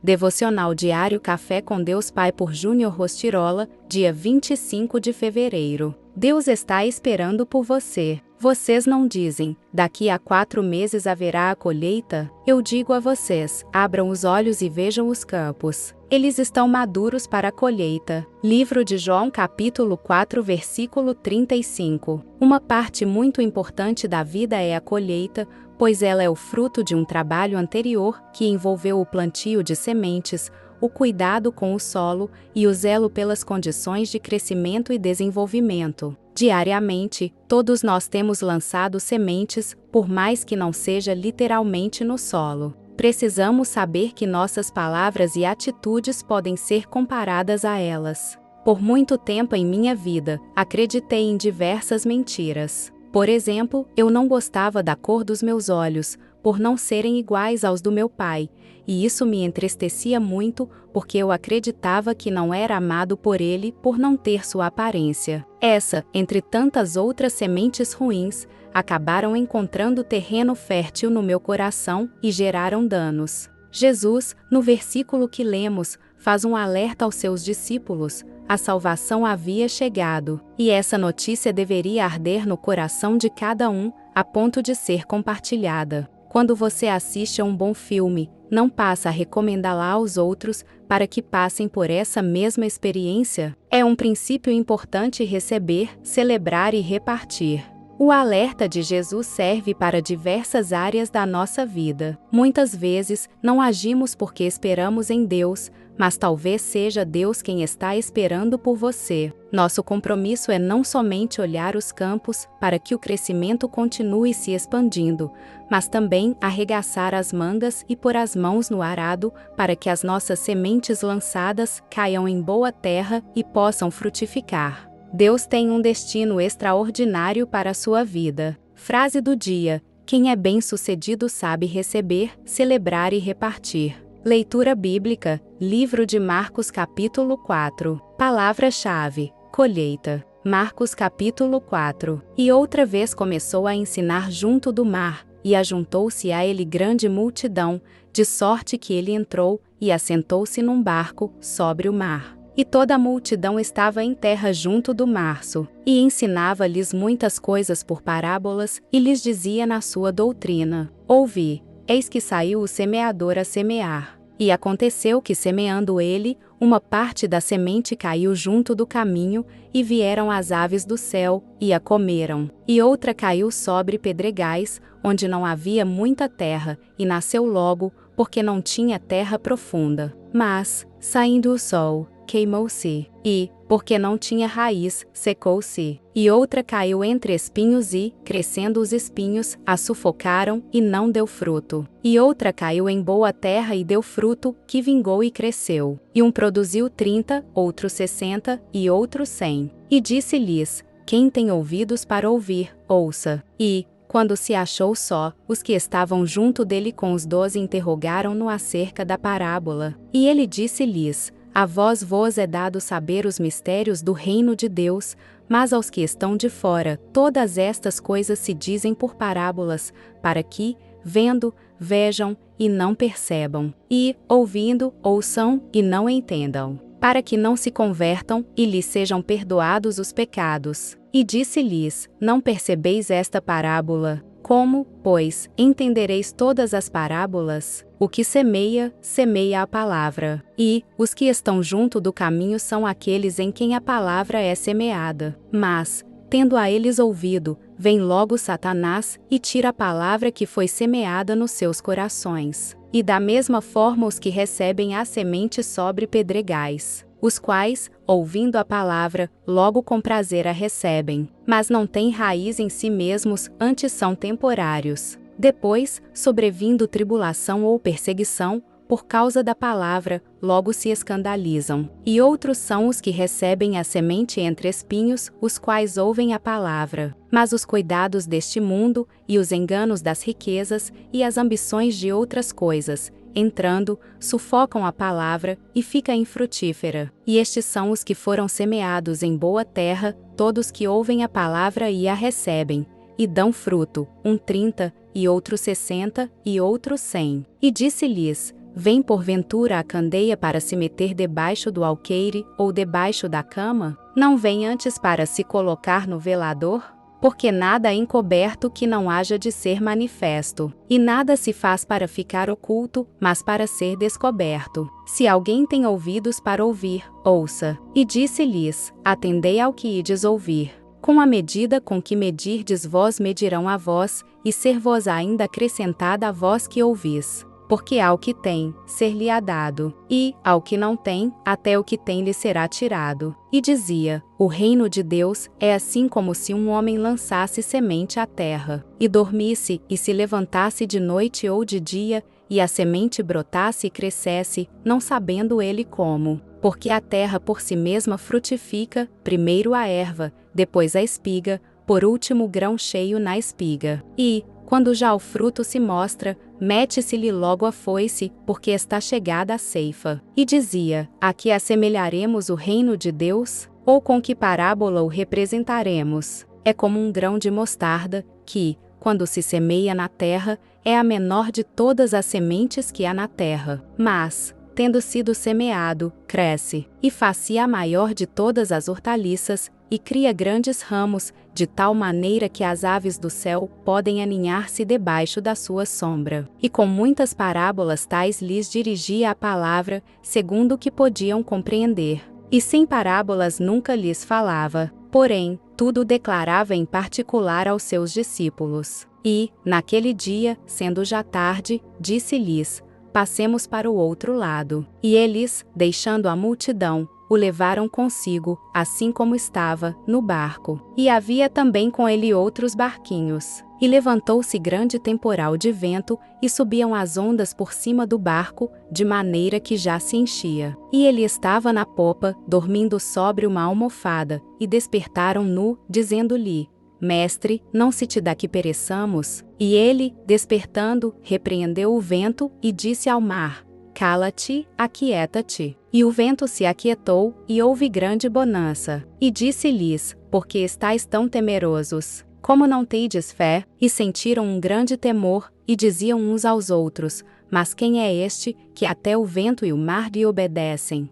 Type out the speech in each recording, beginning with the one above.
Devocional Diário Café com Deus Pai por Júnior Rostirola, dia 25 de fevereiro. Deus está esperando por você. Vocês não dizem, daqui a 4 meses haverá a colheita? Eu digo a vocês, abram os olhos e vejam os campos. Eles estão maduros para a colheita. Livro de João capítulo 4 versículo 35. Uma parte muito importante da vida é a colheita, pois ela é o fruto de um trabalho anterior que envolveu o plantio de sementes, o cuidado com o solo e o zelo pelas condições de crescimento e desenvolvimento. Diariamente, todos nós temos lançado sementes, por mais que não seja literalmente no solo. Precisamos saber que nossas palavras e atitudes podem ser comparadas a elas. Por muito tempo em minha vida, acreditei em diversas mentiras. Por exemplo, eu não gostava da cor dos meus olhos, por não serem iguais aos do meu pai, e isso me entristecia muito, porque eu acreditava que não era amado por ele por não ter sua aparência. Essa, entre tantas outras sementes ruins, acabaram encontrando terreno fértil no meu coração e geraram danos. Jesus, no versículo que lemos, faz um alerta aos seus discípulos. A salvação havia chegado, e essa notícia deveria arder no coração de cada um, a ponto de ser compartilhada. Quando você assiste a um bom filme, não passa a recomendá-la aos outros para que passem por essa mesma experiência? É um princípio importante receber, celebrar e repartir. O alerta de Jesus serve para diversas áreas da nossa vida. Muitas vezes, não agimos porque esperamos em Deus, mas talvez seja Deus quem está esperando por você. Nosso compromisso é não somente olhar os campos para que o crescimento continue se expandindo, mas também arregaçar as mangas e pôr as mãos no arado para que as nossas sementes lançadas caiam em boa terra e possam frutificar. Deus tem um destino extraordinário para a sua vida. Frase do dia: quem é bem-sucedido sabe receber, celebrar e repartir. Leitura bíblica, livro de Marcos capítulo 4. Palavra-chave: colheita. Marcos capítulo 4. E outra vez começou a ensinar junto do mar, e ajuntou-se a ele grande multidão, de sorte que ele entrou, e assentou-se num barco, sobre o mar. E toda a multidão estava em terra junto do março, e ensinava-lhes muitas coisas por parábolas, e lhes dizia na sua doutrina: ouvi, eis que saiu o semeador a semear. E aconteceu que, semeando ele, uma parte da semente caiu junto do caminho, e vieram as aves do céu, e a comeram. E outra caiu sobre pedregais, onde não havia muita terra, e nasceu logo, porque não tinha terra profunda. Mas, saindo o sol, queimou-se, e, porque não tinha raiz, secou-se. E outra caiu entre espinhos e, crescendo os espinhos, a sufocaram, e não deu fruto. E outra caiu em boa terra e deu fruto, que vingou e cresceu. E um produziu 30, outro 60, e outro 100. E disse-lhes: quem tem ouvidos para ouvir, ouça. E, quando se achou só, os que estavam junto dele com os 12 interrogaram-no acerca da parábola. E ele disse-lhes: a vós é dado saber os mistérios do reino de Deus, mas aos que estão de fora, todas estas coisas se dizem por parábolas, para que, vendo, vejam e não percebam, e, ouvindo, ouçam e não entendam, para que não se convertam e lhes sejam perdoados os pecados. E disse-lhes: não percebeis esta parábola? Como, pois, entendereis todas as parábolas? O que semeia, semeia a palavra. E, os que estão junto do caminho são aqueles em quem a palavra é semeada. Mas, tendo a eles ouvido, vem logo Satanás, e tira a palavra que foi semeada nos seus corações. E da mesma forma os que recebem a semente sobre pedregais, os quais, ouvindo a palavra, logo com prazer a recebem, mas não têm raiz em si mesmos, antes são temporários. Depois, sobrevindo tribulação ou perseguição, por causa da palavra, logo se escandalizam. E outros são os que recebem a semente entre espinhos, os quais ouvem a palavra. Mas os cuidados deste mundo, e os enganos das riquezas, e as ambições de outras coisas, entrando, sufocam a palavra, e fica infrutífera. E estes são os que foram semeados em boa terra, todos que ouvem a palavra e a recebem, e dão fruto, um 30, e outro 60, e outro 100. E disse-lhes: vem porventura a candeia para se meter debaixo do alqueire ou debaixo da cama? Não vem antes para se colocar no velador? Porque nada é encoberto que não haja de ser manifesto, e nada se faz para ficar oculto, mas para ser descoberto. Se alguém tem ouvidos para ouvir, ouça. E disse-lhes: atendei ao que ides ouvir. Com a medida com que medirdes vós medirão a vós, e ser-vos ainda acrescentada a vós que ouvis. Porque ao que tem, ser-lhe-á dado, e, ao que não tem, até o que tem lhe será tirado. E dizia: o reino de Deus é assim como se um homem lançasse semente à terra, e dormisse, e se levantasse de noite ou de dia, e a semente brotasse e crescesse, não sabendo ele como. Porque a terra por si mesma frutifica, primeiro a erva, depois a espiga, por último o grão cheio na espiga. E, quando já o fruto se mostra, mete-se-lhe logo a foice, porque está chegada a ceifa. E dizia: a que assemelharemos o reino de Deus? Ou com que parábola o representaremos? É como um grão de mostarda, que, quando se semeia na terra, é a menor de todas as sementes que há na terra. Mas, tendo sido semeado, cresce, e faz-se a maior de todas as hortaliças, e cria grandes ramos, de tal maneira que as aves do céu podem aninhar-se debaixo da sua sombra. E com muitas parábolas tais lhes dirigia a palavra, segundo o que podiam compreender. E sem parábolas nunca lhes falava, porém, tudo declarava em particular aos seus discípulos. E, naquele dia, sendo já tarde, disse-lhes: passemos para o outro lado. E eles, deixando a multidão, o levaram consigo, assim como estava, no barco. E havia também com ele outros barquinhos. E levantou-se grande temporal de vento, e subiam as ondas por cima do barco, de maneira que já se enchia. E ele estava na popa, dormindo sobre uma almofada, e despertaram nu, dizendo-lhe: Mestre, não se te dá que pereçamos? E ele, despertando, repreendeu o vento, e disse ao mar: cala-te, aquieta-te. E o vento se aquietou, e houve grande bonança. E disse-lhes: por que estáis tão temerosos? Como não tendes fé? E sentiram um grande temor, e diziam uns aos outros: mas quem é este, que até o vento e o mar lhe obedecem?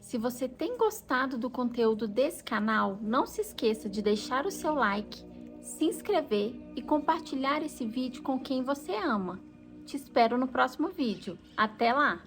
Se você tem gostado do conteúdo desse canal, não se esqueça de deixar o seu like, se inscrever e compartilhar esse vídeo com quem você ama. Te espero no próximo vídeo. Até lá!